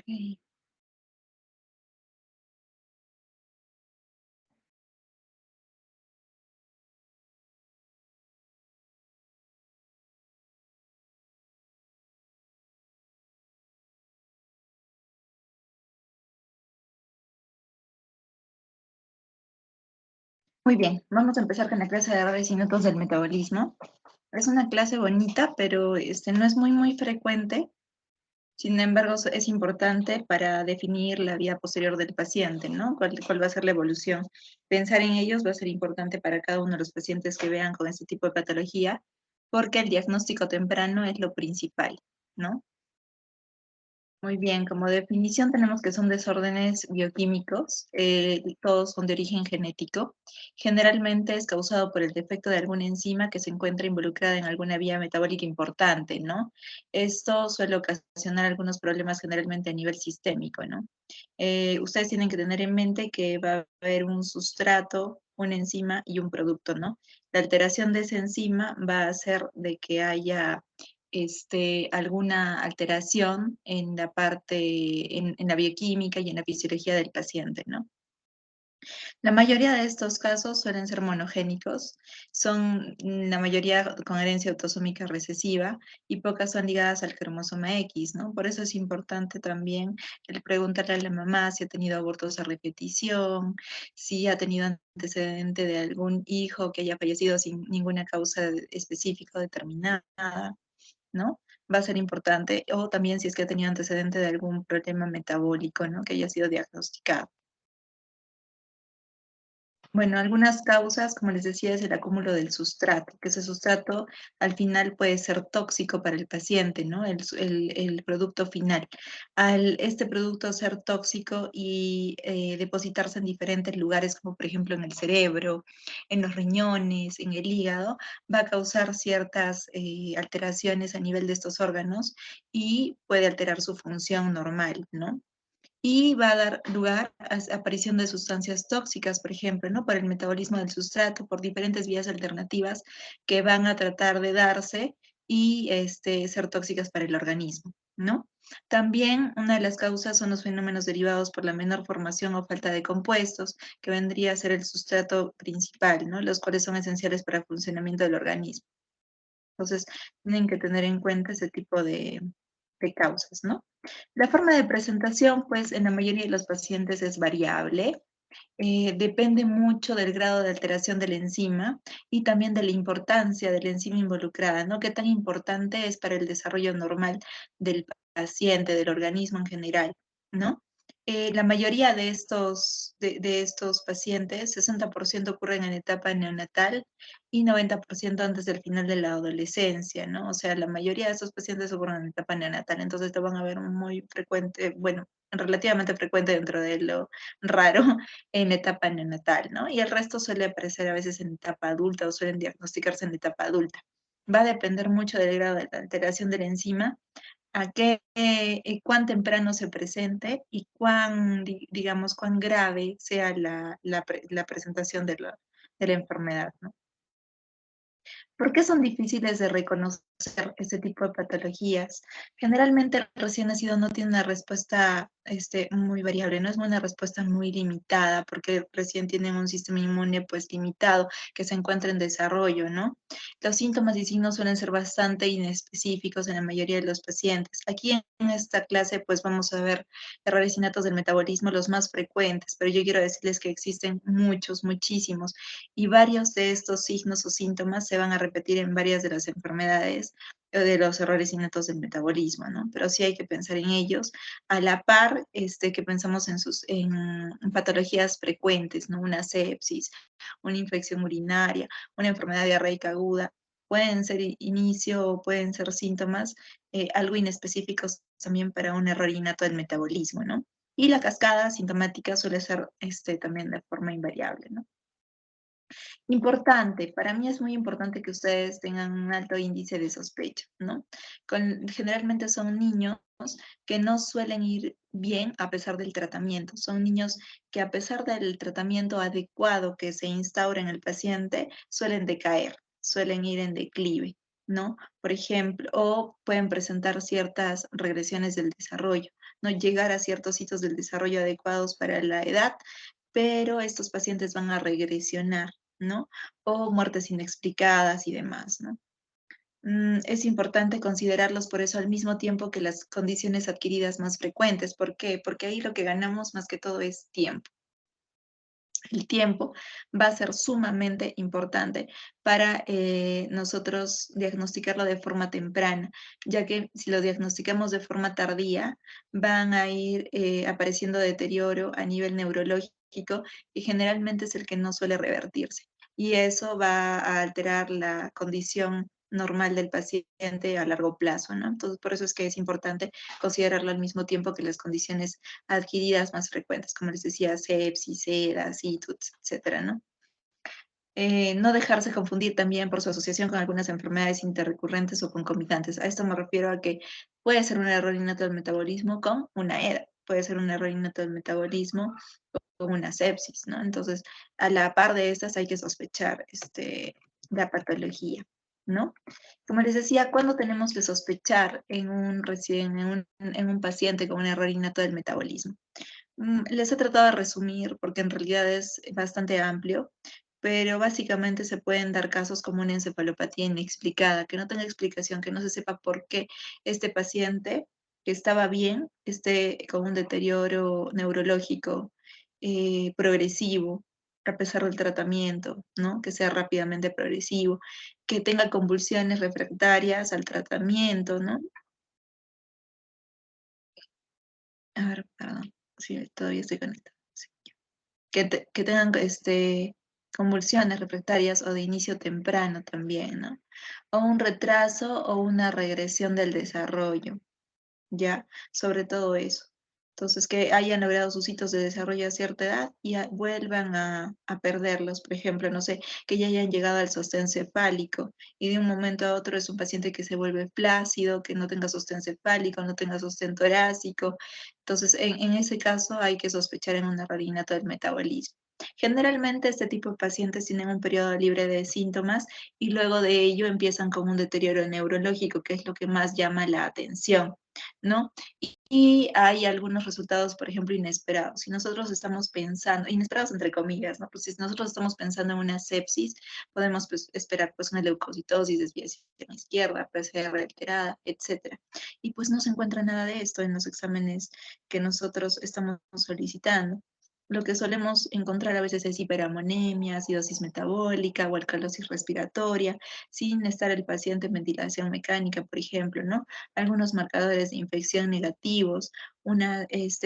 Ok. Muy bien, vamos a empezar con la clase de errores y métodos del metabolismo. Es una clase bonita, pero no es muy frecuente. Sin embargo, es importante para definir la vida posterior del paciente, ¿no? ¿Cuál va a ser la evolución? Pensar en ellos va a ser importante para cada uno de los pacientes que vean con este tipo de patología, porque el diagnóstico temprano es lo principal, ¿no? Muy bien, como definición tenemos que son desórdenes bioquímicos, todos son de origen genético. Generalmente es causado por el defecto de alguna enzima que se encuentra involucrada en alguna vía metabólica importante, ¿no? Esto suele ocasionar algunos problemas generalmente a nivel sistémico, ¿no? Ustedes tienen que tener en mente que va a haber un sustrato, una enzima y un producto, ¿no? La alteración de esa enzima va a hacer de que haya alguna alteración en la parte, en la bioquímica y en la fisiología del paciente, ¿no? La mayoría de estos casos suelen ser monogénicos, son la mayoría con herencia autosómica recesiva y pocas son ligadas al cromosoma X, ¿no? Por eso es importante también el preguntarle a la mamá si ha tenido abortos a repetición, si ha tenido antecedente de algún hijo que haya fallecido sin ninguna causa específica o determinada, ¿no? Va a ser importante, o también si es que ha tenido antecedente de algún problema metabólico, ¿no? Que haya sido diagnosticado. Bueno, algunas causas, como les decía, es el acúmulo del sustrato, que ese sustrato al final puede ser tóxico para el paciente, ¿no? El producto final. Al este producto ser tóxico y depositarse en diferentes lugares, como por ejemplo en el cerebro, en los riñones, en el hígado, va a causar ciertas alteraciones a nivel de estos órganos y puede alterar su función normal, ¿no? Y va a dar lugar a aparición de sustancias tóxicas, por ejemplo, ¿no? Por el metabolismo del sustrato, por diferentes vías alternativas que van a tratar de darse y ser tóxicas para el organismo, ¿no? También una de las causas son los fenómenos derivados por la menor formación o falta de compuestos, que vendría a ser el sustrato principal, ¿no? Los cuales son esenciales para el funcionamiento del organismo. Entonces, tienen que tener en cuenta ese tipo de causas, ¿no? La forma de presentación, pues, en la mayoría de los pacientes es variable. Depende mucho del grado de alteración de la enzima y también de la importancia de la enzima involucrada, ¿no? Qué tan importante es para el desarrollo normal del paciente, del organismo en general, ¿no? La mayoría de estos pacientes, 60% ocurren en etapa neonatal y 90% antes del final de la adolescencia, ¿no? O sea, la mayoría de estos pacientes ocurren en etapa neonatal, entonces te van a ver muy frecuente, bueno, relativamente frecuente dentro de lo raro en etapa neonatal, ¿no? Y el resto suele aparecer a veces en etapa adulta o suelen diagnosticarse en etapa adulta. Va a depender mucho del grado de la alteración de la enzima, a qué, cuán temprano se presente y digamos, cuán grave sea la presentación de la enfermedad, ¿no? ¿Por qué son difíciles de reconocer este tipo de patologías? Generalmente el recién nacido no tiene una respuesta muy variable, no es una respuesta muy limitada, porque recién tienen un sistema inmune pues limitado que se encuentra en desarrollo, ¿no? Los síntomas y signos suelen ser bastante inespecíficos en la mayoría de los pacientes. Aquí en esta clase pues vamos a ver errores innatos del metabolismo los más frecuentes, pero yo quiero decirles que existen muchos, muchísimos y varios de estos signos o síntomas se van a repetir en varias de las enfermedades o de los errores innatos del metabolismo, ¿no? Pero sí hay que pensar en ellos a la par que pensamos en patologías frecuentes, ¿no? Una sepsis, una infección urinaria, una enfermedad diarreica aguda. Pueden ser inicio o pueden ser síntomas algo inespecíficos también para un error innato del metabolismo, ¿no? Y la cascada sintomática suele ser también de forma invariable, ¿no? Importante, para mí es muy importante que ustedes tengan un alto índice de sospecha, ¿no? Generalmente son niños que no suelen ir bien a pesar del tratamiento. Son niños que a pesar del tratamiento adecuado que se instaura en el paciente, suelen decaer, suelen ir en declive, ¿no? Por ejemplo, o pueden presentar ciertas regresiones del desarrollo. no llegar a ciertos hitos del desarrollo adecuados para la edad, pero estos pacientes van a regresionar, ¿no? O muertes inexplicadas y demás, ¿no? Es importante considerarlos por eso al mismo tiempo que las condiciones adquiridas más frecuentes. ¿Por qué? Porque ahí lo que ganamos más que todo es tiempo. El tiempo va a ser sumamente importante para nosotros diagnosticarlo de forma temprana, ya que si lo diagnosticamos de forma tardía, van a ir apareciendo deterioro a nivel neurológico y generalmente es el que no suele revertirse. Y eso va a alterar la condición normal del paciente a largo plazo, ¿no? Entonces, por eso es que es importante considerarlo al mismo tiempo que las condiciones adquiridas más frecuentes, como les decía, sepsis, sedas, ITUTS, etcétera, ¿no? No dejarse confundir también por su asociación con algunas enfermedades interrecurrentes o concomitantes. A esto me refiero a que puede ser un error innato del metabolismo con una EDA, puede ser un error innato del metabolismo con una sepsis, ¿no? Entonces, a la par de estas hay que sospechar la patología, ¿no? Como les decía, ¿cuándo tenemos que sospechar en un paciente con un error innato del metabolismo? Les he tratado de resumir porque en realidad es bastante amplio, pero básicamente se pueden dar casos como una encefalopatía inexplicada, que no tenga explicación, que no se sepa por qué este paciente que estaba bien esté con un deterioro neurológico progresivo a pesar del tratamiento, ¿no? Que sea rápidamente progresivo, que tenga convulsiones refractarias al tratamiento, ¿no? A ver, perdón, sí, todavía estoy conectada. Sí. Que tengan convulsiones refractarias o de inicio temprano también, ¿no? O un retraso o una regresión del desarrollo, ¿ya? Sobre todo eso. Entonces, que hayan logrado sus hitos de desarrollo a cierta edad y vuelvan a perderlos. Por ejemplo, no sé, que ya hayan llegado al sostén cefálico y de un momento a otro es un paciente que se vuelve flácido, que no tenga sostén cefálico, no tenga sostén torácico. Entonces, en ese caso hay que sospechar en un error innato del metabolismo. Generalmente este tipo de pacientes tienen un periodo libre de síntomas y luego de ello empiezan con un deterioro neurológico, que es lo que más llama la atención, ¿no? Y hay algunos resultados, por ejemplo, inesperados. Si nosotros estamos pensando, inesperados entre comillas, ¿no? Pues si nosotros estamos pensando en una sepsis, podemos pues, esperar pues una leucocitosis, desviación izquierda, PCR alterada, etcétera. Y pues no se encuentra nada de esto en los exámenes que nosotros estamos solicitando. Lo que solemos encontrar a veces es hiperamonemia, acidosis metabólica o alcalosis respiratoria, sin estar el paciente en ventilación mecánica, por ejemplo, ¿no? Algunos marcadores de infección negativos,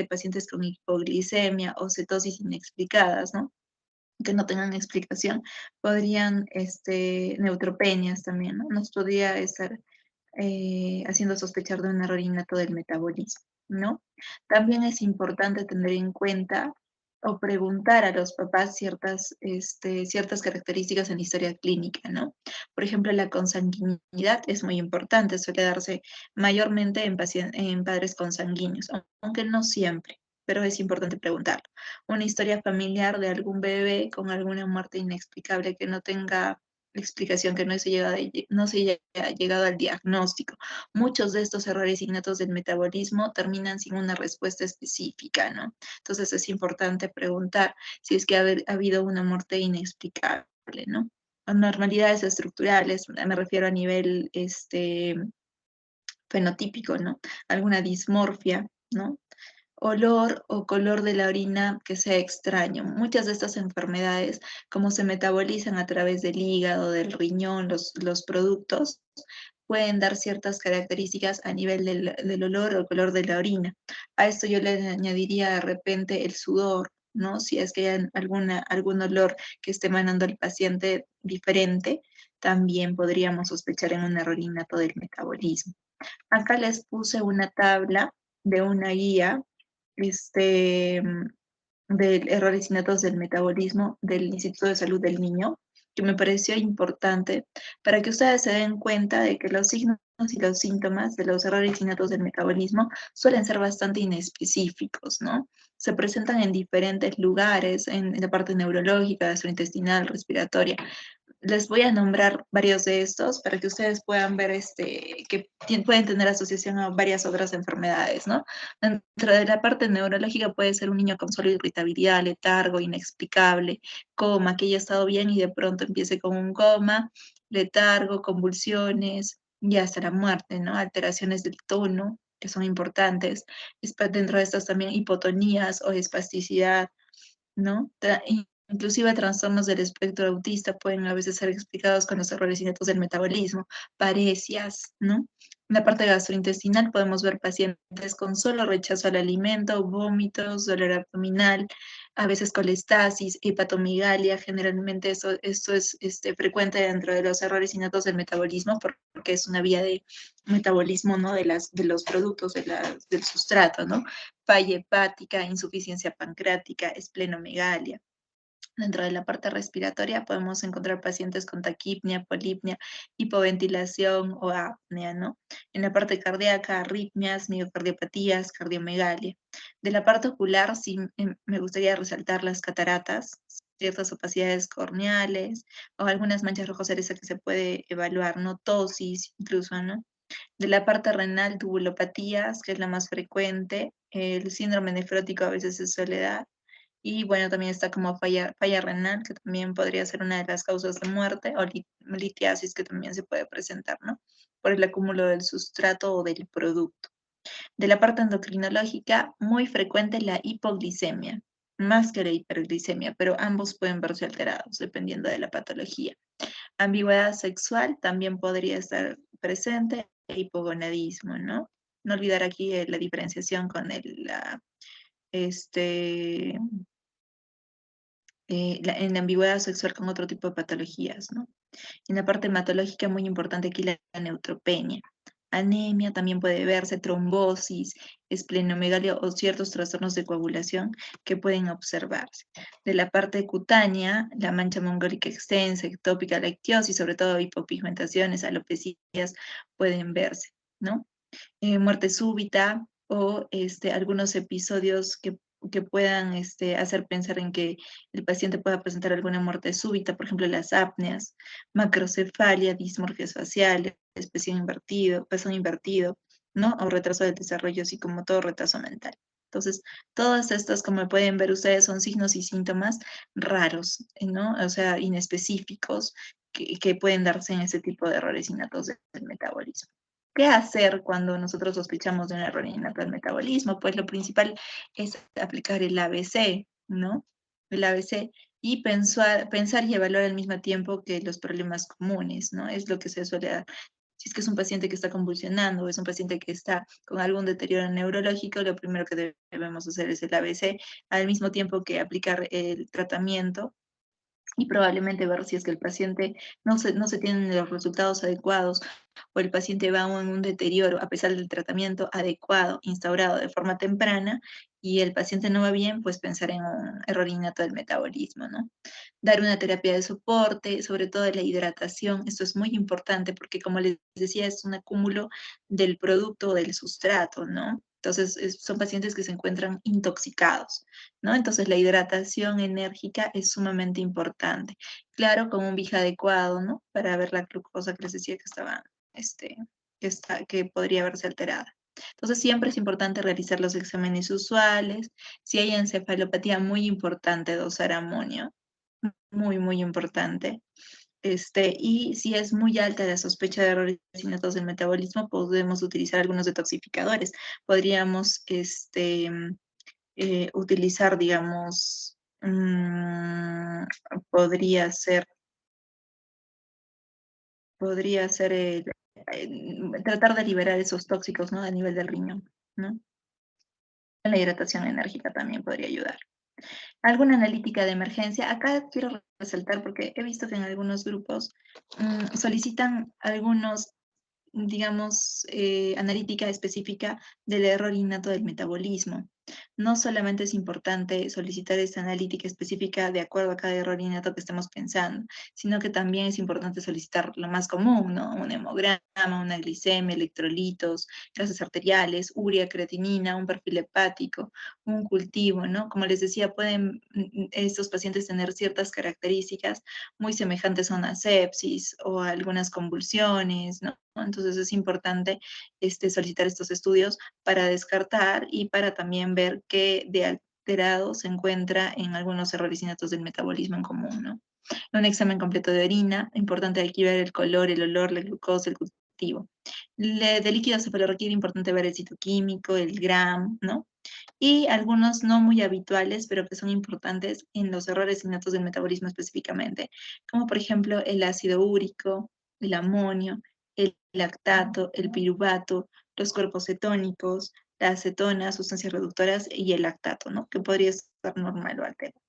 pacientes con hipoglicemia o cetosis inexplicadas, ¿no? Que no tengan explicación, podrían, neutropenias también, ¿no? Nos podría estar haciendo sospechar de un error innato del metabolismo, ¿no? También es importante tener en cuenta o preguntar a los papás ciertas características en la historia clínica, ¿no? Por ejemplo, la consanguinidad es muy importante, suele darse mayormente en padres consanguíneos, aunque no siempre, pero es importante preguntarlo. Una historia familiar de algún bebé con alguna muerte inexplicable que no tenga explicación, que no se haya llegado al diagnóstico. Muchos de estos errores innatos del metabolismo terminan sin una respuesta específica, ¿no? Entonces es importante preguntar si es que ha habido una muerte inexplicable, ¿no? Anormalidades estructurales, me refiero a nivel fenotípico, ¿no? Alguna dismorfia, ¿no? Olor o color de la orina que sea extraño. Muchas de estas enfermedades, como se metabolizan a través del hígado, del riñón, los productos, pueden dar ciertas características a nivel del olor o color de la orina. A esto yo le añadiría de repente el sudor, ¿no? Si es que hay algún olor que esté emanando el paciente diferente, también podríamos sospechar en un error innato del metabolismo. Acá les puse una tabla de una guía este, de errores innatos del metabolismo del Instituto de Salud del Niño, que me pareció importante para que ustedes se den cuenta de que los signos y los síntomas de los errores innatos del metabolismo suelen ser bastante inespecíficos, ¿no? Se presentan en diferentes lugares, en la parte neurológica, gastrointestinal, respiratoria, Les voy a nombrar varios de estos para que ustedes puedan ver que pueden tener asociación a varias otras enfermedades, ¿no? Dentro de la parte neurológica puede ser un niño con solo irritabilidad, letargo, inexplicable, coma, que haya estado bien y de pronto empiece con un coma, letargo, convulsiones y hasta la muerte, ¿no? Alteraciones del tono, que son importantes. Dentro de estas también hipotonías o espasticidad, ¿no? Inclusive trastornos del espectro autista pueden a veces ser explicados con los errores innatos del metabolismo, parecias, ¿no? En la parte gastrointestinal podemos ver pacientes con solo rechazo al alimento, vómitos, dolor abdominal, a veces colestasis, hepatomegalia. Generalmente esto es frecuente dentro de los errores innatos del metabolismo porque es una vía de metabolismo, ¿no? De los productos del sustrato, ¿no? Falla hepática, insuficiencia pancreática, esplenomegalia. Dentro de la parte respiratoria podemos encontrar pacientes con taquipnea, polipnea, hipoventilación o apnea, ¿no? En la parte cardíaca, arritmias, miocardiopatías, cardiomegalia. De la parte ocular, sí me gustaría resaltar las cataratas, ciertas opacidades corneales o algunas manchas rojo cereza que se puede evaluar, ¿no? Tosis incluso, ¿no? De la parte renal, tubulopatías, que es la más frecuente, el síndrome nefrótico a veces se suele dar, y bueno, también está como falla renal, que también podría ser una de las causas de muerte, o litiasis, que también se puede presentar, ¿no? Por el acúmulo del sustrato o del producto. De la parte endocrinológica, muy frecuente la hipoglicemia, más que la hiperglicemia, pero ambos pueden verse alterados dependiendo de la patología. Ambigüedad sexual también podría estar presente, e hipogonadismo, ¿no? No olvidar aquí la diferenciación con este, en la ambigüedad sexual con otro tipo de patologías, ¿no? En la parte hematológica, muy importante aquí la neutropenia. Anemia también puede verse, trombosis, esplenomegalia o ciertos trastornos de coagulación que pueden observarse. De la parte cutánea, la mancha mongólica extensa, ectópica, la ictiosis, sobre todo hipopigmentaciones, alopecias pueden verse, ¿no? Muerte súbita o algunos episodios que puedan hacer pensar en que el paciente pueda presentar alguna muerte súbita, por ejemplo, las apneas, macrocefalia, dismorfias faciales, pezón invertido, ¿no? O retraso del desarrollo psicomotor, retraso mental. Entonces, todas estas, como pueden ver ustedes, son signos y síntomas raros, ¿no? O sea, inespecíficos que pueden darse en ese tipo de errores innatos del metabolismo. ¿Qué hacer cuando nosotros sospechamos de un error innato del metabolismo? Pues lo principal es aplicar el ABC, ¿no? El ABC y pensar y evaluar al mismo tiempo que los problemas comunes, ¿no? Es lo que se suele dar. Si es que es un paciente que está convulsionando o es un paciente que está con algún deterioro neurológico, lo primero que debemos hacer es el ABC, al mismo tiempo que aplicar el tratamiento y probablemente ver si es que el paciente no se tienen los resultados adecuados o el paciente va en un deterioro a pesar del tratamiento adecuado, instaurado de forma temprana, y el paciente no va bien, pues pensar en un error innato del metabolismo, ¿no? Dar una terapia de soporte, sobre todo de la hidratación, esto es muy importante porque como les decía, es un acúmulo del producto o del sustrato, ¿no? Entonces, son pacientes que se encuentran intoxicados, ¿no? Entonces, la hidratación enérgica es sumamente importante. Claro, con un VIJ adecuado, ¿no? Para ver la glucosa que les decía que estaba este, que podría verse alterada. Entonces, siempre es importante realizar los exámenes usuales. Si hay encefalopatía, muy importante dosar amonio, muy, muy importante. Y si es muy alta la sospecha de errores innatos del metabolismo, podemos utilizar algunos detoxificadores. Podríamos utilizar, digamos, podría ser tratar de liberar esos tóxicos, ¿no? A nivel del riñón, ¿no? La hidratación enérgica también podría ayudar. ¿Alguna analítica de emergencia? Acá quiero resaltar porque he visto que en algunos grupos solicitan algunos digamos, analítica específica del error innato del metabolismo. No solamente es importante solicitar esta analítica específica de acuerdo a cada error innato que estemos pensando, sino que también es importante solicitar lo más común, ¿no? Un hemograma, una glicemia, electrolitos, gases arteriales, urea, creatinina, un perfil hepático, un cultivo, ¿no? Como les decía, pueden estos pacientes tener ciertas características muy semejantes a una sepsis o a algunas convulsiones, ¿no? Entonces es importante solicitar estos estudios para descartar y para también ver qué de alterado se encuentra en algunos errores innatos del metabolismo en común, ¿no? Un examen completo de orina, importante aquí ver el color, el olor, la glucosa, el cultivo. De líquido cefalorraquídeo, importante ver el citoquímico, el GRAM, ¿no? Y algunos no muy habituales, pero que son importantes en los errores innatos del metabolismo específicamente, como por ejemplo el ácido úrico, el amonio, el lactato, el piruvato, los cuerpos cetónicos, la acetona, sustancias reductoras y el lactato, ¿no? Que podría estar normal o alterado.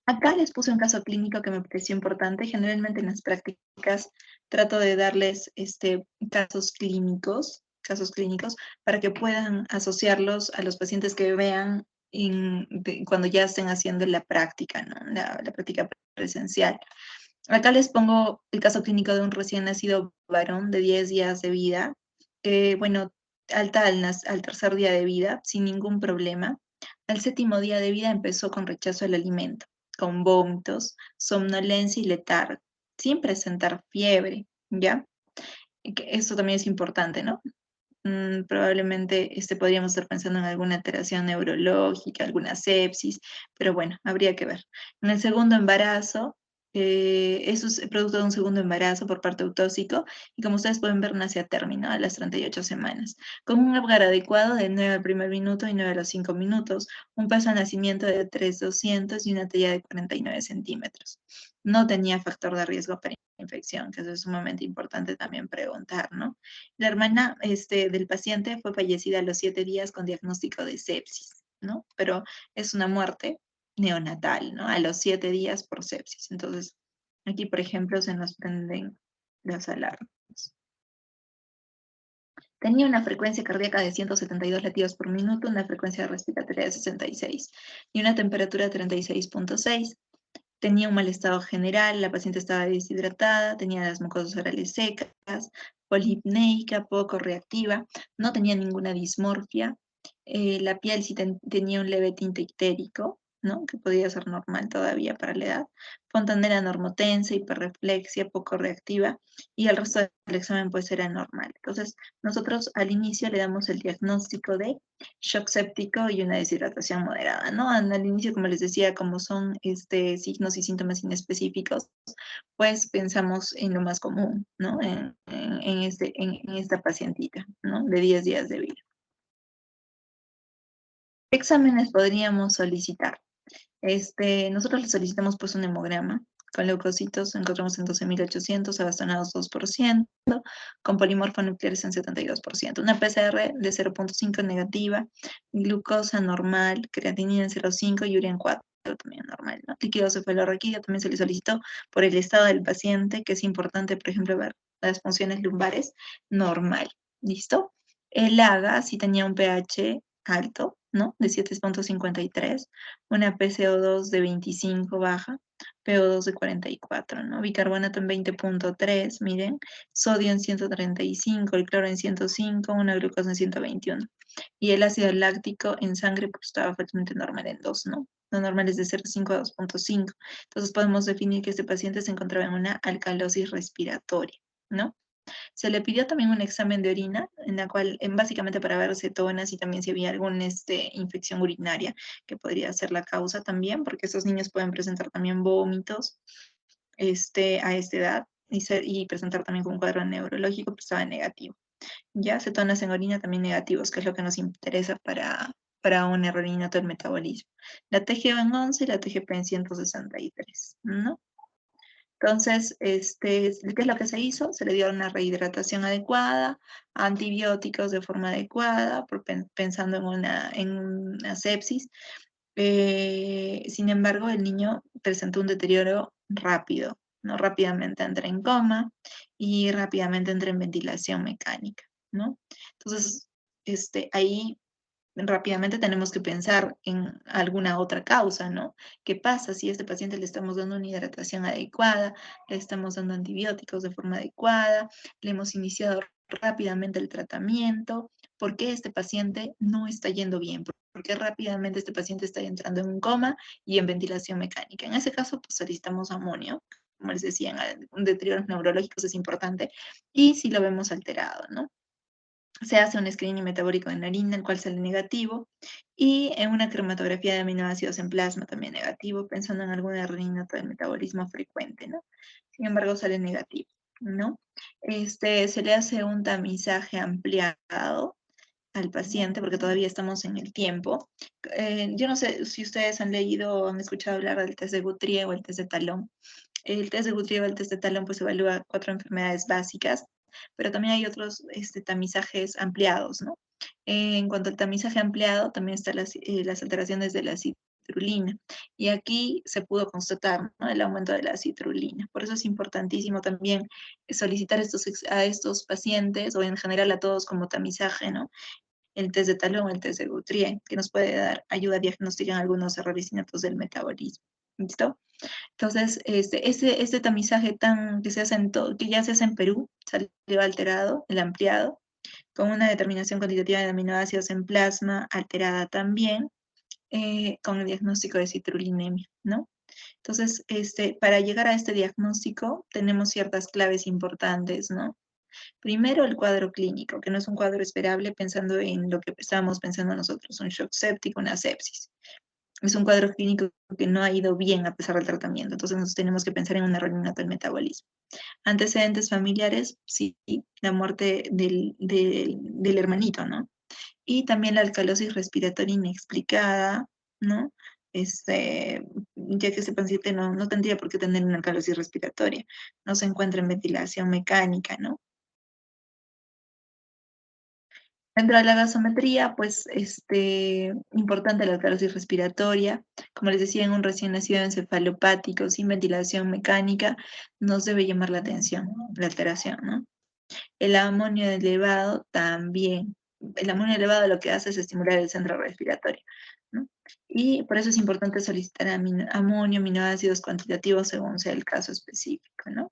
Acá les puse un caso clínico que me pareció importante. Generalmente en las prácticas trato de darles casos clínicos, para que puedan asociarlos a los pacientes que vean cuando ya estén haciendo la práctica, ¿no? La práctica presencial. Acá les pongo el caso clínico de un recién nacido varón de 10 días de vida, bueno, alta al tercer día de vida, sin ningún problema. Al séptimo día de vida empezó con rechazo al alimento, con vómitos, somnolencia y letargo, sin presentar fiebre, ¿ya? Y que esto también es importante, ¿no? Probablemente podríamos estar pensando en alguna alteración neurológica, alguna sepsis, pero bueno, habría que ver. En el segundo embarazo, eso es producto de un segundo embarazo por parto autóxico y como ustedes pueden ver, nace a término a las 38 semanas, con un Apgar adecuado de 9 al primer minuto y 9 a los 5 minutos, un peso de nacimiento de 3,200 y una talla de 49 centímetros. No tenía factor de riesgo para infección, que eso es sumamente importante también preguntar, ¿no? La hermana del paciente fue fallecida a los 7 días con diagnóstico de sepsis, ¿no? Pero es una muerte neonatal, ¿no? A los 7 días por sepsis. Entonces, aquí, por ejemplo, se nos prenden las alarmas. Tenía una frecuencia cardíaca de 172 latidos por minuto, una frecuencia respiratoria de 66 y una temperatura de 36,6. Tenía un mal estado general, la paciente estaba deshidratada, tenía las mucosas orales secas, polipneica, poco reactiva, no tenía ninguna dismorfia, la piel sí tenía un leve tinte ictérico, ¿no? Que podía ser normal todavía para la edad, fontanela normotensa, hiperreflexia, poco reactiva, y el resto del examen pues era normal. Entonces, nosotros al inicio le damos el diagnóstico de shock séptico y una deshidratación moderada, ¿no? Al inicio, como les decía, como son signos y síntomas inespecíficos, pues pensamos en lo más común, ¿no? En esta pacientita, ¿no? De 10 días de vida. ¿Qué exámenes podríamos solicitar? Nosotros le solicitamos pues un hemograma. Con leucocitos encontramos en 12.800, abastonados 2%, con polimorfo nucleares en 72%. Una PCR de 0,5 negativa, glucosa normal, creatinina en 0,5 y urea en 4 también normal, ¿no? Líquido cefalorraquídeo también se le solicitó por el estado del paciente, que es importante, por ejemplo, ver las funciones lumbares normal. ¿Listo? El AGA sí tenía un pH alto, ¿no? De 7,53, una PCO2 de 25 baja, PO2 de 44, ¿no? Bicarbonato en 20,3, miren, sodio en 135, el cloro en 105, una glucosa en 121. Y el ácido láctico en sangre pues estaba fuertemente normal en 2, ¿no? Lo normal es de 0,5 a 2,5. Entonces podemos definir que este paciente se encontraba en una alcalosis respiratoria, ¿no? Se le pidió también un examen de orina, en la cual, básicamente para ver cetonas y también si había alguna infección urinaria, que podría ser la causa también, porque esos niños pueden presentar también vómitos a esta edad y presentar también con un cuadro neurológico, pues estaba negativo. Ya cetonas en orina también negativos, que es lo que nos interesa para un error innato del metabolismo. La TGO en 11 y la TGP en 163, ¿no? Entonces, ¿qué es lo que se hizo? Se le dio una rehidratación adecuada, antibióticos de forma adecuada, pensando en una sepsis. Sin embargo, el niño presentó un deterioro rápido, ¿no? Rápidamente entra en coma y rápidamente entra en ventilación mecánica, ¿no? Entonces, ahí rápidamente tenemos que pensar en alguna otra causa, ¿no? ¿Qué pasa si a este paciente le estamos dando una hidratación adecuada, le estamos dando antibióticos de forma adecuada, le hemos iniciado rápidamente el tratamiento? ¿Por qué este paciente no está yendo bien? ¿Por qué rápidamente este paciente está entrando en un coma y en ventilación mecánica? En ese caso, pues solicitamos amonio. Como les decía, en un deterioros neurológicos es importante y si lo vemos alterado, ¿no? Se hace un screening metabólico en la orina, el cual sale negativo, y en una cromatografía de aminoácidos en plasma también negativo, pensando en alguna renina del metabolismo frecuente, ¿no? Sin embargo, sale negativo, ¿no? Se le hace un tamizaje ampliado al paciente, porque todavía estamos en el tiempo. Yo no sé si ustedes han leído o han escuchado hablar del test de Guthrie o el test de Talón. El test de Guthrie o el test de Talón pues evalúa 4 enfermedades básicas, pero también hay otros tamizajes ampliados, ¿no? En cuanto al tamizaje ampliado, también están las alteraciones de la citrulina. Y aquí se pudo constatar, ¿no?, el aumento de la citrulina. Por eso es importantísimo también solicitar a estos pacientes, o en general a todos como tamizaje, ¿no? El test de talón, el test de Guthrie, que nos puede dar ayuda a diagnosticar algunos errores innatos del metabolismo. ¿Listo? Entonces, este tamizaje que se hace que ya se hace en Perú, salió alterado, el ampliado, con una determinación cuantitativa de aminoácidos en plasma alterada también, con el diagnóstico de citrulinemia, ¿no? Entonces, para llegar a este diagnóstico tenemos ciertas claves importantes, ¿no? Primero, el cuadro clínico, que no es un cuadro esperable pensando en lo que estábamos pensando nosotros, un shock séptico, una sepsis. Es un cuadro clínico que no ha ido bien a pesar del tratamiento, entonces nos tenemos que pensar en un error innato del metabolismo. Antecedentes familiares, sí, la muerte del hermanito, ¿no? Y también la alcalosis respiratoria inexplicada, ¿no? Ya que ese paciente no tendría por qué tener una alcalosis respiratoria, no se encuentra en ventilación mecánica, ¿no? Dentro de la gasometría, pues, importante la alcalosis respiratoria. Como les decía, en un recién nacido encefalopático sin ventilación mecánica, nos debe llamar la atención la alteración, ¿no? El amonio elevado también. El amonio elevado lo que hace es estimular el centro respiratorio, ¿no? Y por eso es importante solicitar amonio, aminoácidos cuantitativos según sea el caso específico, ¿no?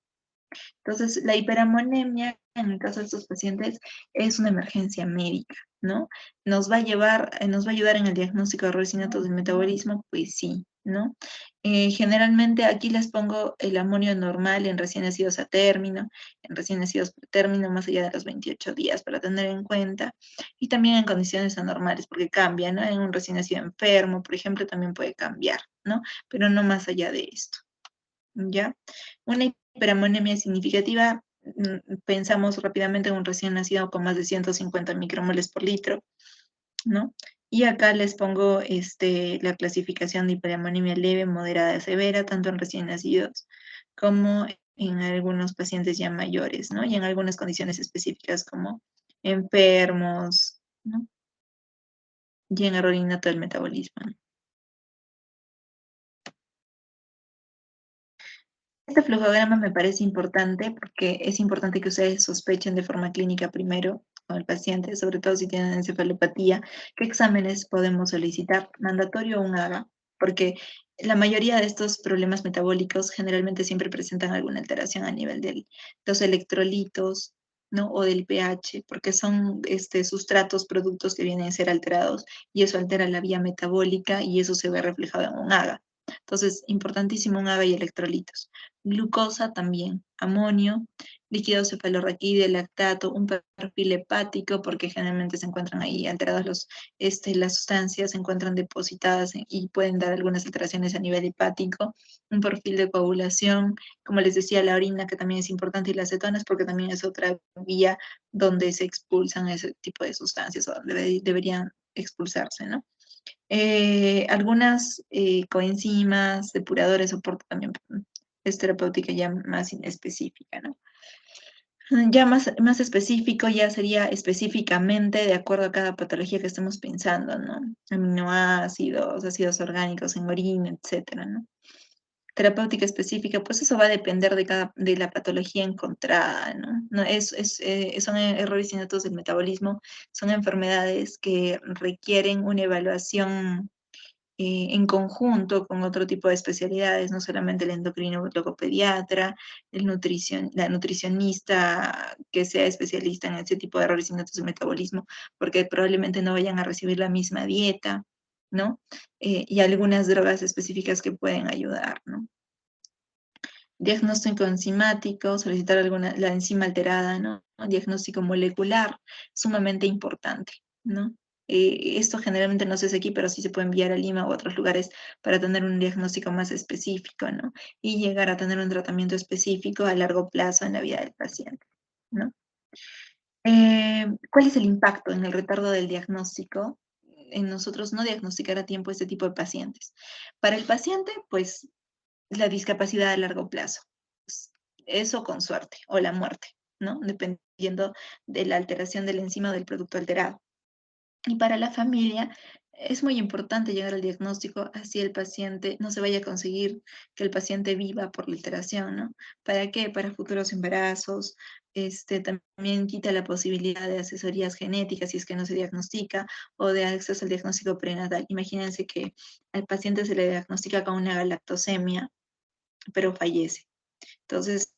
Entonces, la hiperamonemia, en el caso de estos pacientes, es una emergencia médica, ¿no? ¿Nos va a ayudar en el diagnóstico de errores innatos del metabolismo? Pues sí, ¿no? Generalmente aquí les pongo el amonio normal en recién nacidos a término, en recién nacidos por término, más allá de los 28 días para tener en cuenta, y también en condiciones anormales, porque cambia, ¿no? En un recién nacido enfermo, por ejemplo, también puede cambiar, ¿no? Pero no más allá de esto. ¿Ya? Una hiperamonemia significativa, pensamos rápidamente en un recién nacido con más de 150 micromoles por litro, ¿no? Y acá les pongo la clasificación de hiperamonemia leve, moderada, severa, tanto en recién nacidos como en algunos pacientes ya mayores, ¿no? Y en algunas condiciones específicas como enfermos, ¿no? Y en error innato del metabolismo, ¿no? Este flujograma me parece importante porque es importante que ustedes sospechen de forma clínica primero con el paciente, sobre todo si tienen encefalopatía, qué exámenes podemos solicitar, mandatorio o un AGA, porque la mayoría de estos problemas metabólicos generalmente siempre presentan alguna alteración a nivel de los electrolitos, ¿no? O del pH, porque son sustratos, productos que vienen a ser alterados y eso altera la vía metabólica y eso se ve reflejado en un AGA. Entonces, importantísimo un AGA y electrolitos. Glucosa también, amonio, líquido cefalorraquídeo, lactato, un perfil hepático, porque generalmente se encuentran ahí alterados las sustancias, se encuentran depositadas y pueden dar algunas alteraciones a nivel hepático, un perfil de coagulación, como les decía, la orina, que también es importante, y las cetonas, porque también es otra vía donde se expulsan ese tipo de sustancias, o donde deberían expulsarse, ¿no? Algunas coenzimas, depuradores, soporte también es terapéutica ya más específica, ¿no? Ya más específico, ya sería específicamente de acuerdo a cada patología que estemos pensando, ¿no? Aminoácidos, ácidos orgánicos en orina, etcétera, ¿no? terapéutica específica, pues eso va a depender de la patología encontrada, ¿no? No, son errores innatos del metabolismo, son enfermedades que requieren una evaluación en conjunto con otro tipo de especialidades, no solamente el endocrino logopediatra, la nutricionista que sea especialista en ese tipo de errores innatos del metabolismo, porque probablemente no vayan a recibir la misma dieta, ¿no? Y algunas drogas específicas que pueden ayudar, ¿no? Diagnóstico enzimático, solicitar la enzima alterada, ¿no? Diagnóstico molecular, sumamente importante, ¿no? Esto generalmente no se hace aquí, pero sí se puede enviar a Lima u otros lugares para tener un diagnóstico más específico, ¿no? Y llegar a tener un tratamiento específico a largo plazo en la vida del paciente, ¿no? ¿Cuál es el impacto en el retardo del diagnóstico en nosotros no diagnosticar a tiempo este tipo de pacientes? Para el paciente, pues la discapacidad a largo plazo. Pues, eso con suerte, o la muerte, ¿no? Dependiendo de la alteración de la enzima o del producto alterado. Y para la familia es muy importante llegar al diagnóstico, así el paciente no se vaya a conseguir que el paciente viva por la alteración, ¿no? ¿Para qué? Para futuros embarazos, también quita la posibilidad de asesorías genéticas si es que no se diagnostica o de acceso al diagnóstico prenatal. Imagínense que al paciente se le diagnostica con una galactosemia pero fallece. Entonces,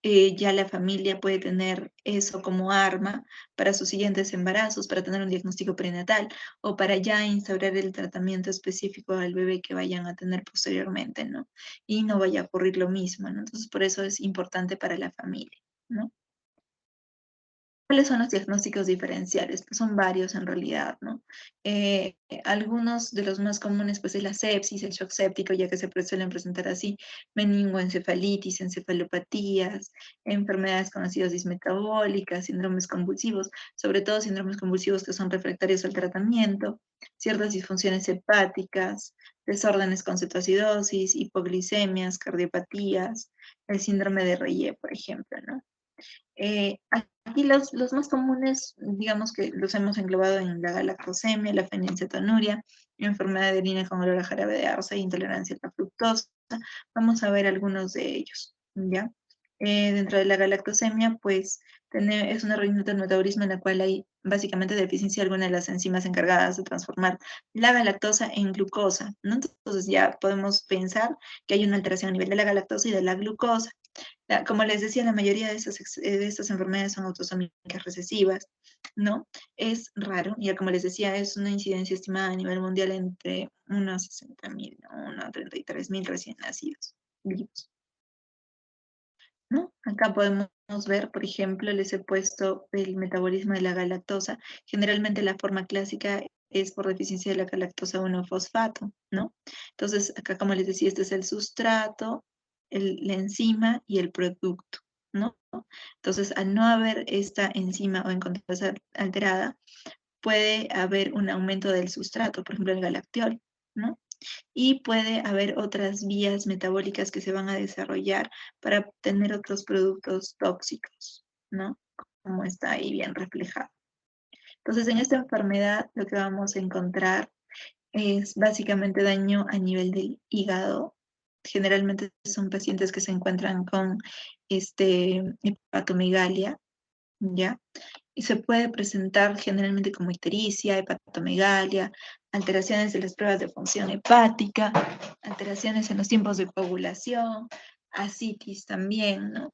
ya la familia puede tener eso como arma para sus siguientes embarazos, para tener un diagnóstico prenatal o para ya instaurar el tratamiento específico al bebé que vayan a tener posteriormente, ¿no? Y no vaya a ocurrir lo mismo, ¿no? Entonces, por eso es importante para la familia, ¿no? ¿Cuáles son los diagnósticos diferenciales? Pues son varios en realidad, ¿no? Algunos de los más comunes, pues es la sepsis, el shock séptico, ya que suelen presentar así, meningoencefalitis, encefalopatías, enfermedades con acidosis metabólica, síndromes convulsivos, sobre todo síndromes convulsivos que son refractarios al tratamiento, ciertas disfunciones hepáticas, desórdenes con cetoacidosis, hipoglicemias, cardiopatías, el síndrome de Reye, por ejemplo, ¿no? Aquí los más comunes, digamos que los hemos englobado en la galactosemia, la fenilcetonuria, enfermedad de orina con olor a jarabe de arce e intolerancia a la fructosa. Vamos a ver algunos de ellos, ¿ya? Dentro de la galactosemia, pues es una reunión del metabolismo en la cual hay básicamente deficiencia de alguna de las enzimas encargadas de transformar la galactosa en glucosa, ¿no? Entonces ya podemos pensar que hay una alteración a nivel de la galactosa y de la glucosa. Como les decía, la mayoría de estas enfermedades son autosómicas recesivas, ¿no? Es raro, ya como les decía, es una incidencia estimada a nivel mundial entre unos 60.000, ¿no? Unos 33.000 recién nacidos vivos, ¿no? Acá podemos ver, por ejemplo, les he puesto el metabolismo de la galactosa. Generalmente la forma clásica es por deficiencia de la galactosa 1-fosfato, ¿no? Entonces, acá como les decía, este es el sustrato, la enzima y el producto, ¿no? Entonces, al no haber esta enzima o encontrarse alterada, puede haber un aumento del sustrato, por ejemplo, el galactiol, ¿no? Y puede haber otras vías metabólicas que se van a desarrollar para obtener otros productos tóxicos, ¿no? Como está ahí bien reflejado. Entonces, en esta enfermedad lo que vamos a encontrar es básicamente daño a nivel del hígado. Generalmente son pacientes que se encuentran con hepatomegalia, ¿ya? Y se puede presentar generalmente como ictericia, hepatomegalia, alteraciones de las pruebas de función hepática, alteraciones en los tiempos de coagulación, ascitis también, ¿no?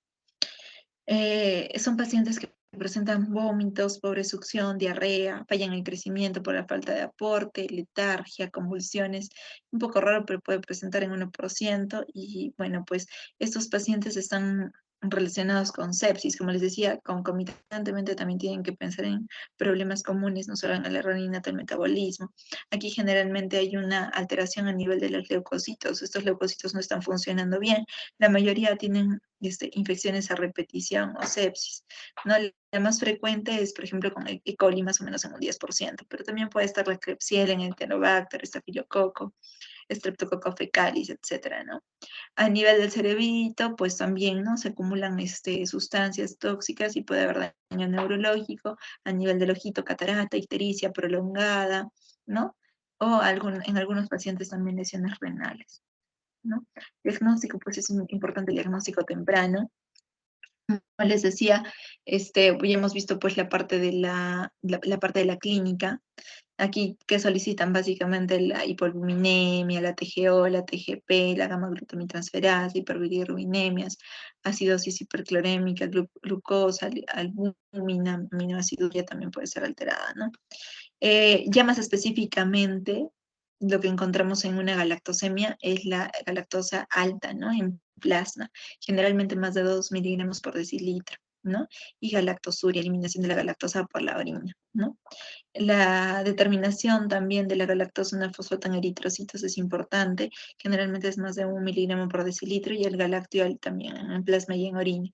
Son pacientes que presentan vómitos, pobre succión, diarrea, fallan en el crecimiento por la falta de aporte, letargia, convulsiones, un poco raro, pero puede presentar en 1%. Y bueno, pues estos pacientes están relacionados con sepsis, como les decía, concomitantemente también tienen que pensar en problemas comunes, no solo en el error innato del metabolismo. Aquí generalmente hay una alteración a nivel de los leucocitos. Estos leucocitos no están funcionando bien. La mayoría tienen infecciones a repetición o sepsis, ¿no? La más frecuente es, por ejemplo, con el E. coli, más o menos en un 10%, pero también puede estar la Klebsiella, el Enterobacter, Estafilococo, Streptococcus fecalis, etcétera, ¿no? A nivel del cerebrito, pues también, ¿no? Se acumulan sustancias tóxicas y puede haber daño neurológico, a nivel del ojito, catarata, ictericia prolongada, ¿no? O en algunos pacientes también lesiones renales. ¿no? Diagnóstico, pues es importante el diagnóstico temprano. Como les decía, ya hemos visto pues la parte de la parte de la clínica. Aquí que solicitan básicamente la hipoliminemia, la TGO, la TGP, la gamma-glutamitransferasa, hiperbilirrubinemia, acidosis hiperclorémica, glucosa, albúmina, aminoaciduria también puede ser alterada, ¿no? Ya más específicamente, lo que encontramos en una galactosemia es la galactosa alta, ¿no? En plasma, generalmente más de 2 miligramos por decilitro, ¿no? Y galactosuria, eliminación de la galactosa por la orina, ¿no? La determinación también de la galactosa en el fosfato en eritrocitos es importante, generalmente es más de 1 miligramo por decilitro y el galactiol también en plasma y en orina.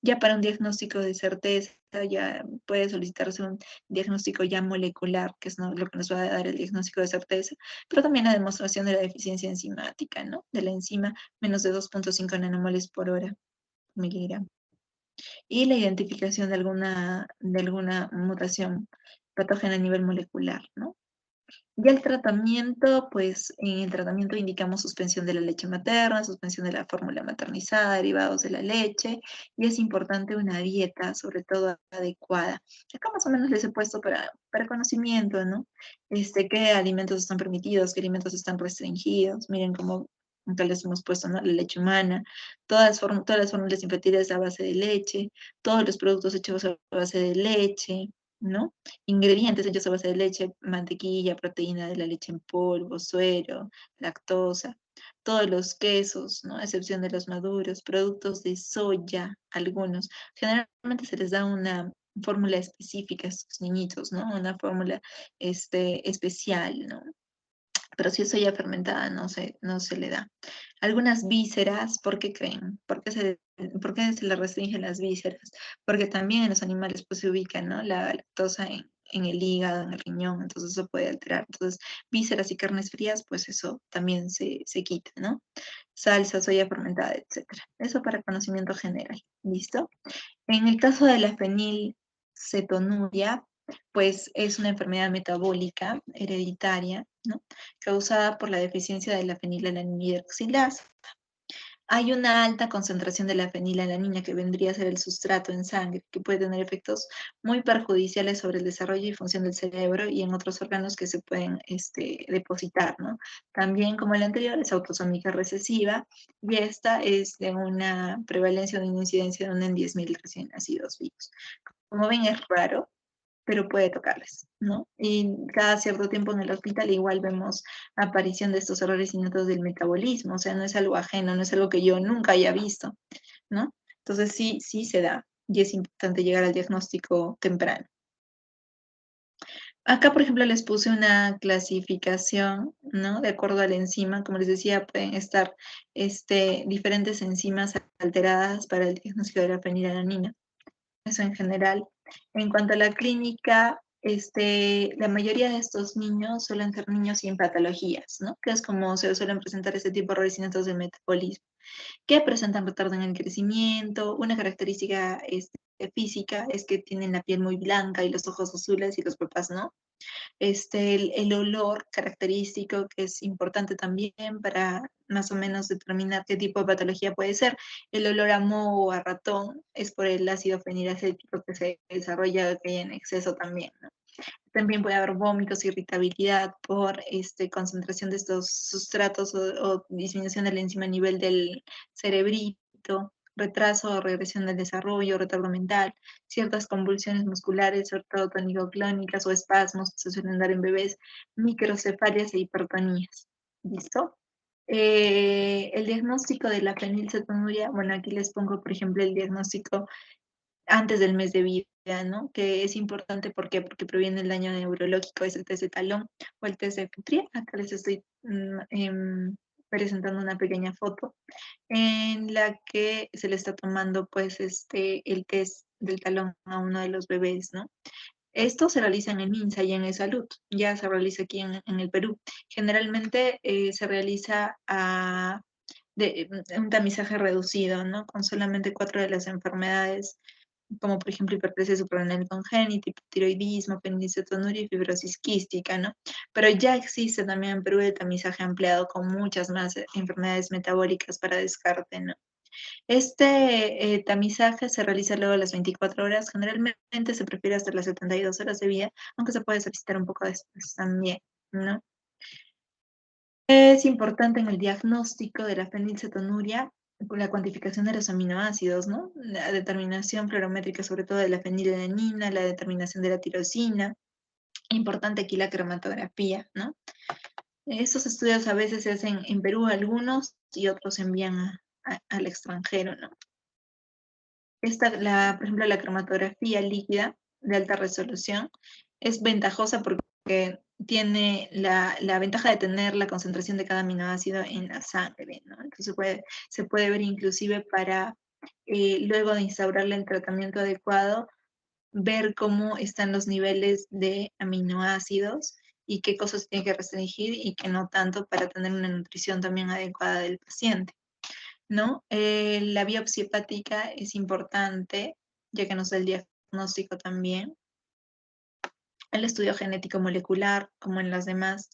Ya para un diagnóstico de certeza, ya puede solicitarse un diagnóstico ya molecular, que es lo que nos va a dar el diagnóstico de certeza, pero también la demostración de la deficiencia enzimática, ¿no? De la enzima menos de 2.5 nanomoles por hora, miligramo. Y la identificación de alguna mutación patógena a nivel molecular, ¿no? Ya el tratamiento, pues en el tratamiento indicamos suspensión de la leche materna, suspensión de la fórmula maternizada, derivados de la leche, y es importante una dieta, sobre todo adecuada. Acá más o menos les he puesto para conocimiento, ¿no? Qué alimentos están permitidos, qué alimentos están restringidos. Miren cómo acá les hemos puesto, ¿no? La leche humana, todas las fórmulas infantiles a base de leche, todos los productos hechos a base de leche, ¿no? Ingredientes hechos a base de leche, mantequilla, proteína de la leche en polvo, suero, lactosa, todos los quesos, ¿no? A excepción de los maduros, productos de soya, algunos. Generalmente se les da una fórmula específica a estos niñitos, ¿no? Una fórmula especial, ¿no? Pero si es soya fermentada, no se le da. Algunas vísceras, ¿por qué creen? ¿Por qué se le restringen las vísceras? Porque también en los animales pues se ubica, ¿no? La lactosa en el hígado, en el riñón, entonces eso puede alterar. Entonces, vísceras y carnes frías, pues eso también se quita, ¿no? Salsa, soya fermentada, etcétera. Eso para conocimiento general. ¿Listo? En el caso de la fenilcetonuria, pues es una enfermedad metabólica hereditaria, ¿no? Causada por la deficiencia de la fenilalanina hidroxilasa. Hay una alta concentración de la fenilalanina que vendría a ser el sustrato en sangre, que puede tener efectos muy perjudiciales sobre el desarrollo y función del cerebro y en otros órganos que se pueden depositar, ¿no? También, como el anterior, es autosómica recesiva y esta es de una prevalencia o de una incidencia de 1 en 10.000 recién nacidos vivos. Como ven, es raro, pero puede tocarles, ¿no? Y cada cierto tiempo en el hospital igual vemos aparición de estos errores innatos del metabolismo, o sea, no es algo ajeno, no es algo que yo nunca haya visto, ¿no? Entonces sí se da y es importante llegar al diagnóstico temprano. Acá, por ejemplo, les puse una clasificación, ¿no? De acuerdo a la enzima, como les decía, pueden estar diferentes enzimas alteradas para el diagnóstico de la fenilalanina. Eso en general. En cuanto a la clínica, la mayoría de estos niños suelen ser niños sin patologías, ¿no? Que es como se suelen presentar este tipo de errores innatos del metabolismo, que presentan retardo en el crecimiento. Una característica física es que tienen la piel muy blanca y los ojos azules y los papás no. El olor característico que es importante también para más o menos determinar qué tipo de patología puede ser. El olor a moho o a ratón es por el ácido fenilacético que se desarrolla que hay en exceso también, ¿no? También puede haber vómitos, irritabilidad por concentración de estos sustratos o disminución de la enzima a nivel del cerebrito, retraso o regresión del desarrollo, retardo mental, ciertas convulsiones musculares, sobre todo tónico-clónicas o espasmos que se suelen dar en bebés, microcefalias e hipertonías. ¿Listo? El diagnóstico de la fenilcetonuria, bueno, aquí les pongo, por ejemplo, el diagnóstico antes del mes de vida, ¿no? Que es importante, ¿por qué? Porque previene el daño neurológico, es el test de talón o el test de Petrie. Acá les estoy presentando una pequeña foto en la que se le está tomando, pues, el test del talón a uno de los bebés, ¿no? Esto se realiza en el MINSA y en el Salud, ya se realiza aquí en el Perú. Generalmente se realiza un tamizaje reducido, ¿no? Con solamente 4 de las enfermedades como por ejemplo hiperplasia suprarrenal congénita, hipotiroidismo, fenilcetonuria y fibrosis quística, ¿no? Pero ya existe también en Perú el tamizaje ampliado con muchas más enfermedades metabólicas para descarte, ¿no? Este tamizaje se realiza luego de las 24 horas, generalmente se prefiere hasta las 72 horas de vida, aunque se puede solicitar un poco después también, ¿no? Es importante en el diagnóstico de la fenilcetonuria la cuantificación de los aminoácidos, ¿no? La determinación fluorométrica, sobre todo de la fenilalanina, la determinación de la tirosina. Importante aquí la cromatografía, ¿no? Estos estudios a veces se hacen en Perú algunos y otros se envían al extranjero, ¿no? Por ejemplo, la cromatografía líquida de alta resolución es ventajosa porque tiene la ventaja de tener la concentración de cada aminoácido en la sangre, ¿no? Entonces se puede ver inclusive para, luego de instaurarle el tratamiento adecuado, ver cómo están los niveles de aminoácidos y qué cosas se tiene que restringir y qué no tanto para tener una nutrición también adecuada del paciente, ¿no? La biopsia hepática es importante, ya que nos da el diagnóstico también. El estudio genético molecular, como en las demás.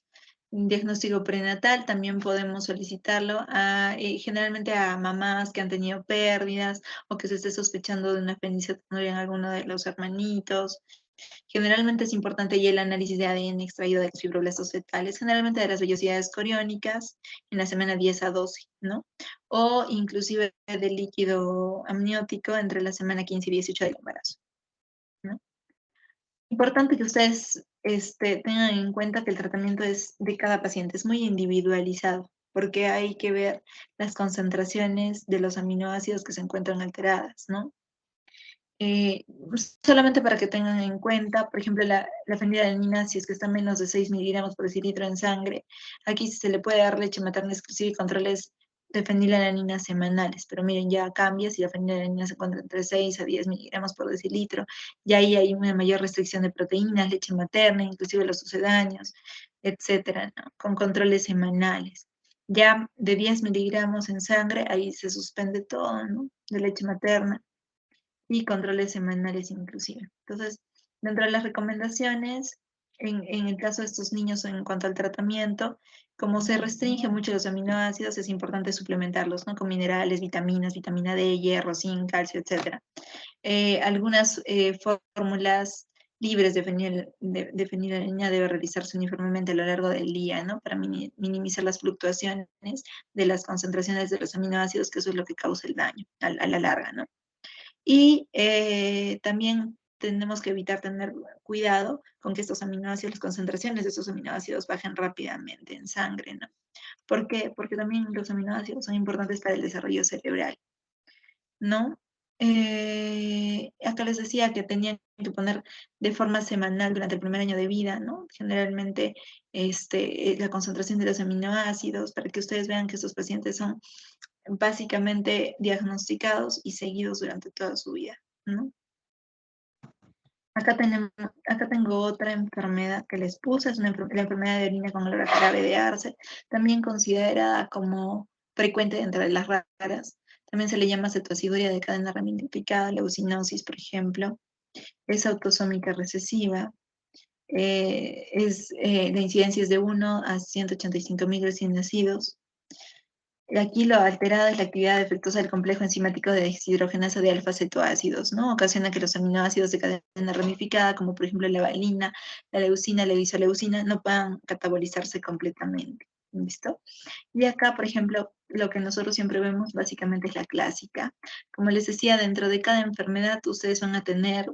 Un diagnóstico prenatal también podemos solicitarlo generalmente a mamás que han tenido pérdidas o que se esté sospechando de una fenilcetonuria en alguno de los hermanitos. Generalmente es importante y el análisis de ADN extraído de los fibroblastos fetales, generalmente de las vellosidades coriónicas en la semana 10 a 12, ¿no? O inclusive del líquido amniótico entre la semana 15 y 18 del embarazo, ¿no? Importante que ustedes tengan en cuenta que el tratamiento es de cada paciente, es muy individualizado, porque hay que ver las concentraciones de los aminoácidos que se encuentran alteradas, ¿no? Eh, Solamente para que tengan en cuenta, por ejemplo, la fenilalanina, si es que está menos de 6 miligramos por decilitro en sangre, aquí se le puede dar leche materna exclusiva y controles de fenilalanina semanales, pero miren, ya cambia si la fenilalanina se encuentra entre 6 a 10 miligramos por decilitro, y ahí hay una mayor restricción de proteínas, leche materna, inclusive los sucedáneos, etcétera, ¿no? Con controles semanales. Ya de 10 miligramos en sangre, ahí se suspende todo, ¿no? De leche materna y controles semanales inclusive. Entonces, dentro de las recomendaciones, en el caso de estos niños en cuanto al tratamiento, como se restringe mucho los aminoácidos, es importante suplementarlos, ¿no? Con minerales, vitaminas, vitamina D, hierro, zinc, calcio, etc. Algunas fórmulas libres de fenilalanina debe realizarse uniformemente a lo largo del día, ¿no? Para minimizar las fluctuaciones de las concentraciones de los aminoácidos, que eso es lo que causa el daño a la larga, ¿no? Y también tenemos que evitar tener cuidado con que estos aminoácidos, las concentraciones de estos aminoácidos bajen rápidamente en sangre, ¿no? ¿Por qué? Porque también los aminoácidos son importantes para el desarrollo cerebral, ¿no? Acá les decía que tenían que poner de forma semanal durante el primer año de vida, ¿no? Generalmente la concentración de los aminoácidos, para que ustedes vean que estos pacientes son básicamente diagnosticados y seguidos durante toda su vida, ¿no? Acá tengo otra enfermedad que les puse, es la enfermedad de orina con olor a jarabe de arce, también considerada como frecuente dentro de las raras. También se le llama cetoaciduria de cadena ramificada, leucinosis, por ejemplo. Es autosómica recesiva. La incidencia es de 1 a 185.000 recién nacidos. Aquí lo alterado es la actividad defectuosa del complejo enzimático de deshidrogenasa de alfa-cetoácidos, ¿no? Ocasiona que los aminoácidos de cadena ramificada, como por ejemplo la valina, la leucina, la isoleucina, no puedan catabolizarse completamente. ¿Listo? Y acá, por ejemplo, lo que nosotros siempre vemos básicamente es la clásica. Como les decía, dentro de cada enfermedad ustedes van a tener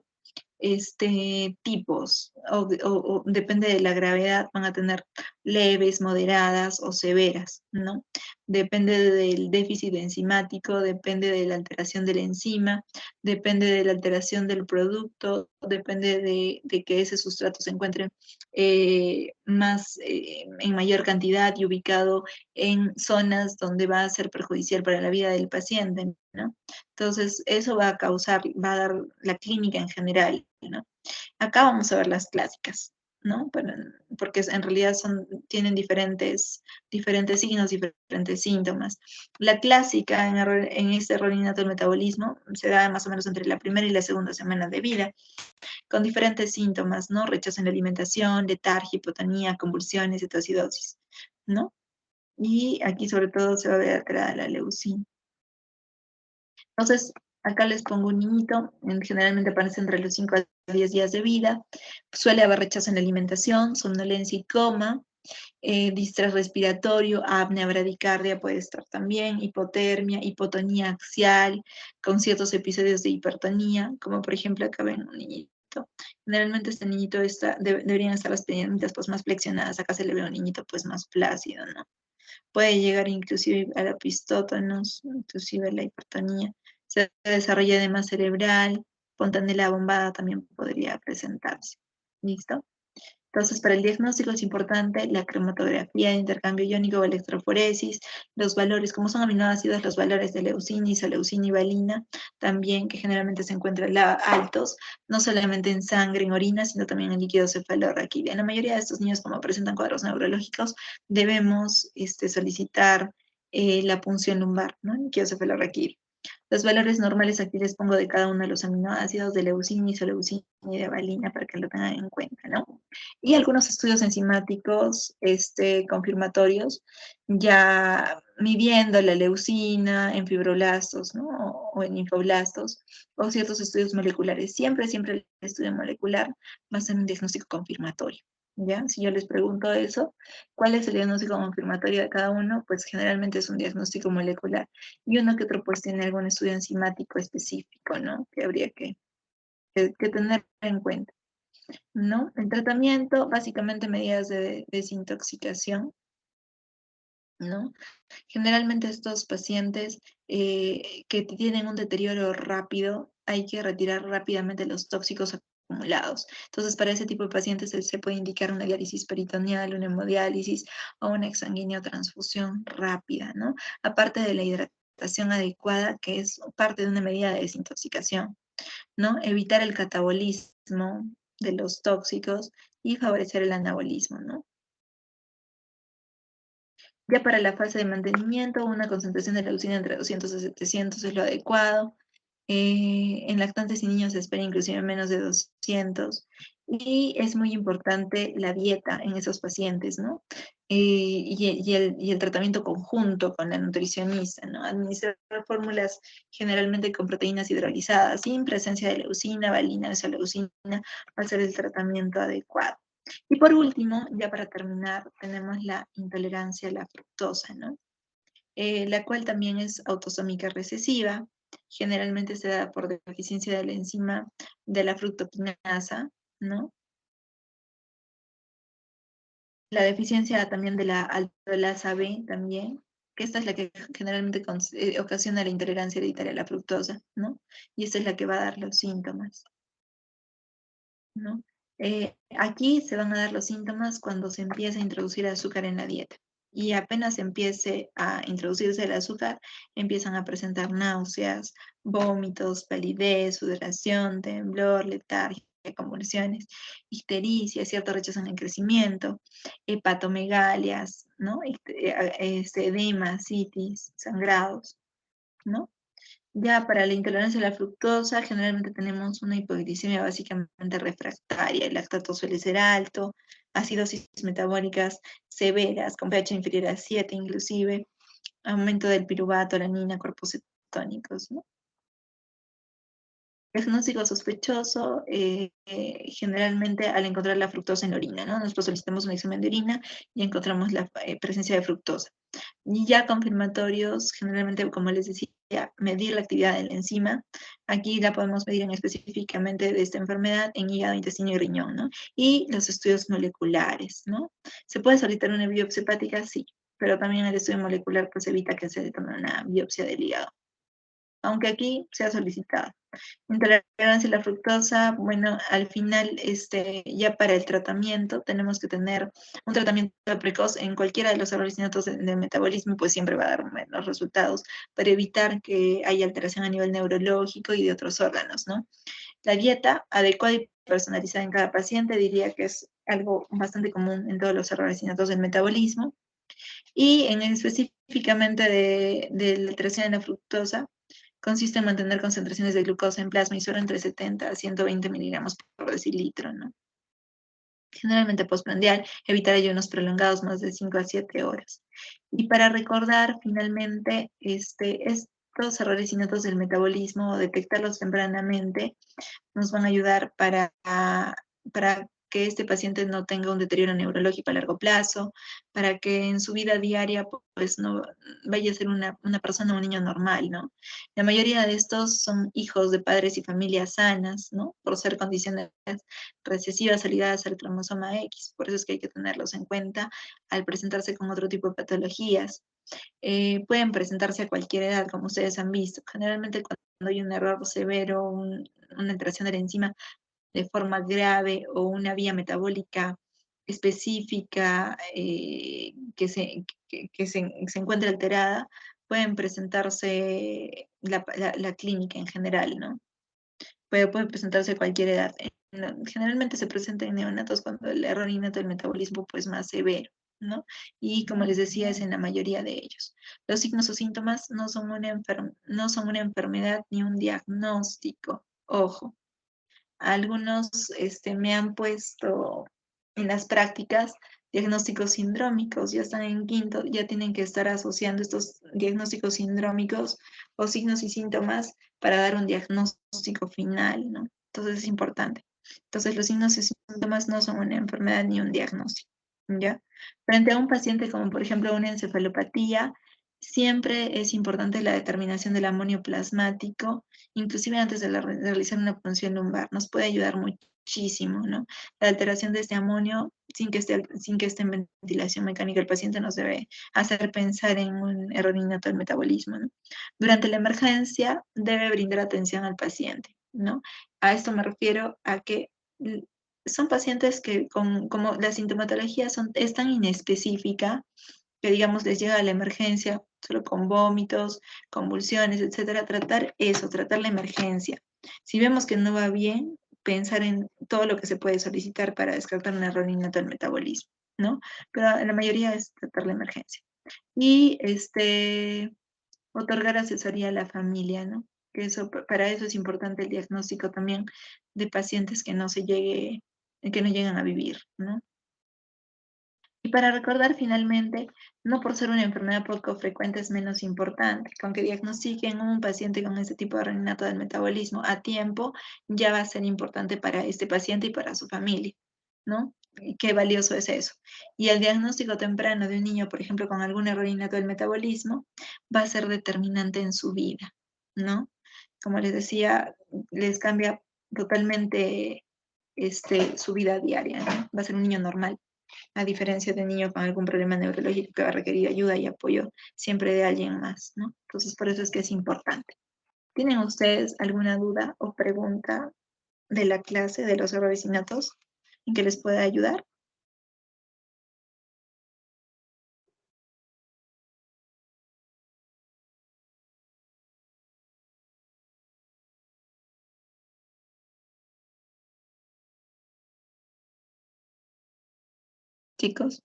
tipos, o depende de la gravedad, van a tener leves, moderadas o severas, ¿no? Depende del déficit enzimático, depende de la alteración de la enzima, depende de la alteración del producto, depende de que ese sustrato se encuentre en mayor cantidad y ubicado en zonas donde va a ser perjudicial para la vida del paciente, ¿no? Entonces, eso va a dar la clínica en general, ¿no? Acá vamos a ver las clásicas. ¿no? Porque en realidad tienen diferentes signos, diferentes síntomas. La clásica en este error innato del metabolismo se da más o menos entre la primera y la segunda semana de vida, con diferentes síntomas, ¿no? Rechazo en la alimentación, letargia, hipotonía, convulsiones, cetoacidosis, ¿no? Y aquí sobre todo se va a ver alterada la leucina. Entonces, acá les pongo un niñito, generalmente aparece entre los 5 a 10 días de vida, suele haber rechazo en la alimentación, somnolencia y coma, distrés respiratorio, apnea, bradicardia puede estar también, hipotermia, hipotonía axial, con ciertos episodios de hipertonía, como por ejemplo acá ven un niñito. Generalmente este niñito deberían estar las piernitas pues más flexionadas, acá se le ve un niñito pues más plácido, ¿no? Puede llegar inclusive a la pistótonos, inclusive a la hipertonía. Se desarrolla edema cerebral, fontanela bombada también podría presentarse. ¿Listo? Entonces, para el diagnóstico es importante la cromatografía de intercambio iónico o electroforesis, los valores, como son aminoácidos, los valores de leucina, isoleucina y valina, también que generalmente se encuentran altos, no solamente en sangre, en orina, sino también en líquido cefalorraquídeo. En la mayoría de estos niños, como presentan cuadros neurológicos, debemos solicitar la punción lumbar, ¿no? Líquido cefalorraquídeo. Los valores normales aquí les pongo de cada uno de los aminoácidos, de leucina, isoleucina y de valina para que lo tengan en cuenta, ¿no? Y algunos estudios enzimáticos confirmatorios, ya midiendo la leucina en fibroblastos, ¿no? O en linfoblastos, o ciertos estudios moleculares. Siempre el estudio molecular va a ser un diagnóstico confirmatorio. ¿Ya? Si yo les pregunto eso, ¿cuál es el diagnóstico confirmatorio de cada uno? Pues generalmente es un diagnóstico molecular y uno que otro pues tiene algún estudio enzimático específico, ¿no? Que habría que tener en cuenta, ¿no? El tratamiento, básicamente medidas de desintoxicación, ¿no? Generalmente estos pacientes que tienen un deterioro rápido, hay que retirar rápidamente los tóxicos acumulados. Entonces, para ese tipo de pacientes se puede indicar una diálisis peritoneal, una hemodiálisis o una exsanguíneo transfusión rápida, ¿no? Aparte de la hidratación adecuada, que es parte de una medida de desintoxicación, ¿no? Evitar el catabolismo de los tóxicos y favorecer el anabolismo, ¿no? Ya para la fase de mantenimiento, una concentración de leucina entre 200 y 700 es lo adecuado. En lactantes y niños se espera inclusive menos de 200. Y es muy importante la dieta en esos pacientes, ¿no? Y el tratamiento conjunto con la nutricionista, ¿no? Administrar fórmulas generalmente con proteínas hidrolizadas, sin presencia de leucina, valina, isoleucina, va a ser el tratamiento adecuado. Y por último, ya para terminar, tenemos la intolerancia a la fructosa, ¿no? La cual también es autosómica recesiva. Generalmente se da por deficiencia de la enzima de la fructokinasa, ¿no? La deficiencia también de la aldolasa B también, que esta es la que generalmente ocasiona la intolerancia hereditaria a la fructosa, ¿no? Y esta es la que va a dar los síntomas, ¿no? Aquí se van a dar los síntomas cuando se empieza a introducir azúcar en la dieta. Y apenas empiece a introducirse el azúcar, empiezan a presentar náuseas, vómitos, palidez, sudoración, temblor, letargia, convulsiones, ictericia, cierto rechazo en el crecimiento, hepatomegalias, ¿no? Edema, citis, sangrados, ¿no? Ya para la intolerancia a la fructosa, generalmente tenemos una hipoglicemia básicamente refractaria. El lactato suele ser alto, acidosis metabólicas severas, con pH inferior a 7 inclusive, aumento del piruvato, alanina, cuerpos cetónicos, ¿no? Diagnóstico sospechoso, generalmente al encontrar la fructosa en la orina, ¿no? Nosotros solicitamos un examen de orina y encontramos la presencia de fructosa. Y ya confirmatorios, generalmente, como les decía, medir la actividad de la enzima. Aquí la podemos medir específicamente de esta enfermedad en hígado, intestino y riñón, ¿no? Y los estudios moleculares, ¿no? ¿Se puede solicitar una biopsia hepática? Sí, pero también el estudio molecular pues evita que se tome una biopsia del hígado, aunque aquí sea solicitado. Intolerancia a la fructosa, bueno, al final, ya para el tratamiento, tenemos que tener un tratamiento precoz en cualquiera de los errores innatos de metabolismo, pues siempre va a dar buenos resultados para evitar que haya alteración a nivel neurológico y de otros órganos, ¿no? La dieta adecuada y personalizada en cada paciente diría que es algo bastante común en todos los errores innatos del metabolismo. Y específicamente de la alteración en la fructosa, consiste en mantener concentraciones de glucosa en plasma y suero entre 70 a 120 miligramos por decilitro, ¿no? Generalmente postprandial, evitar ayunos prolongados más de 5 a 7 horas. Y para recordar finalmente estos errores innatos del metabolismo o detectarlos tempranamente nos van a ayudar para que este paciente no tenga un deterioro neurológico a largo plazo, para que en su vida diaria pues no vaya a ser una persona, un niño normal, ¿no? La mayoría de estos son hijos de padres y familias sanas, ¿no? Por ser condiciones recesivas ligadas al cromosoma X, por eso es que hay que tenerlos en cuenta al presentarse con otro tipo de patologías. Pueden presentarse a cualquier edad, como ustedes han visto. Generalmente cuando hay un error severo, una alteración de la enzima de forma grave o una vía metabólica específica se encuentra alterada, pueden presentarse la clínica en general, ¿no? Puede presentarse a cualquier edad. Generalmente se presenta en neonatos cuando el error innato del metabolismo pues más severo, ¿no? Y como les decía, es en la mayoría de ellos. Los signos o síntomas no son una enfermedad ni un diagnóstico. Ojo, algunos me han puesto en las prácticas diagnósticos sindrómicos, ya están en quinto, ya tienen que estar asociando estos diagnósticos sindrómicos o signos y síntomas para dar un diagnóstico final, ¿no? Entonces es importante. Entonces los signos y síntomas no son una enfermedad ni un diagnóstico, ¿ya? Frente a un paciente como por ejemplo una encefalopatía, siempre es importante la determinación del amonio plasmático, inclusive antes de realizar una punción lumbar, nos puede ayudar muchísimo, ¿no? La alteración de este amonio, sin que esté en ventilación mecánica, el paciente nos debe hacer pensar en un error innato del metabolismo, ¿no? Durante la emergencia debe brindar atención al paciente, ¿no? A esto me refiero a que son pacientes que como la sintomatología es tan inespecífica, que digamos les llega a la emergencia solo con vómitos, convulsiones, etcétera, tratar la emergencia. Si vemos que no va bien, pensar en todo lo que se puede solicitar para descartar un error innato del metabolismo, ¿no? Pero la mayoría es tratar la emergencia. Y otorgar asesoría a la familia, ¿no? Para eso es importante el diagnóstico también de pacientes que no llegan a vivir, ¿no? Y para recordar finalmente, no por ser una enfermedad poco frecuente es menos importante. Con que diagnostiquen un paciente con este tipo de reinato del metabolismo a tiempo, ya va a ser importante para este paciente y para su familia, ¿no? Y qué valioso es eso. Y el diagnóstico temprano de un niño, por ejemplo, con algún error innato del metabolismo, va a ser determinante en su vida, ¿no? Como les decía, les cambia totalmente su vida diaria, ¿no? Va a ser un niño normal a diferencia de un niño con algún problema neurológico que va a requerir ayuda y apoyo siempre de alguien más, ¿no? Entonces, por eso es que es importante. ¿Tienen ustedes alguna duda o pregunta de la clase de los errores innatos en que les pueda ayudar? Chicos,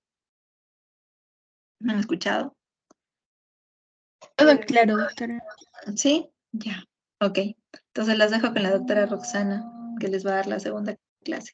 ¿me han escuchado? Todo claro, doctora. ¿Sí? Ya. Ok. Entonces las dejo con la doctora Roxana, que les va a dar la segunda clase.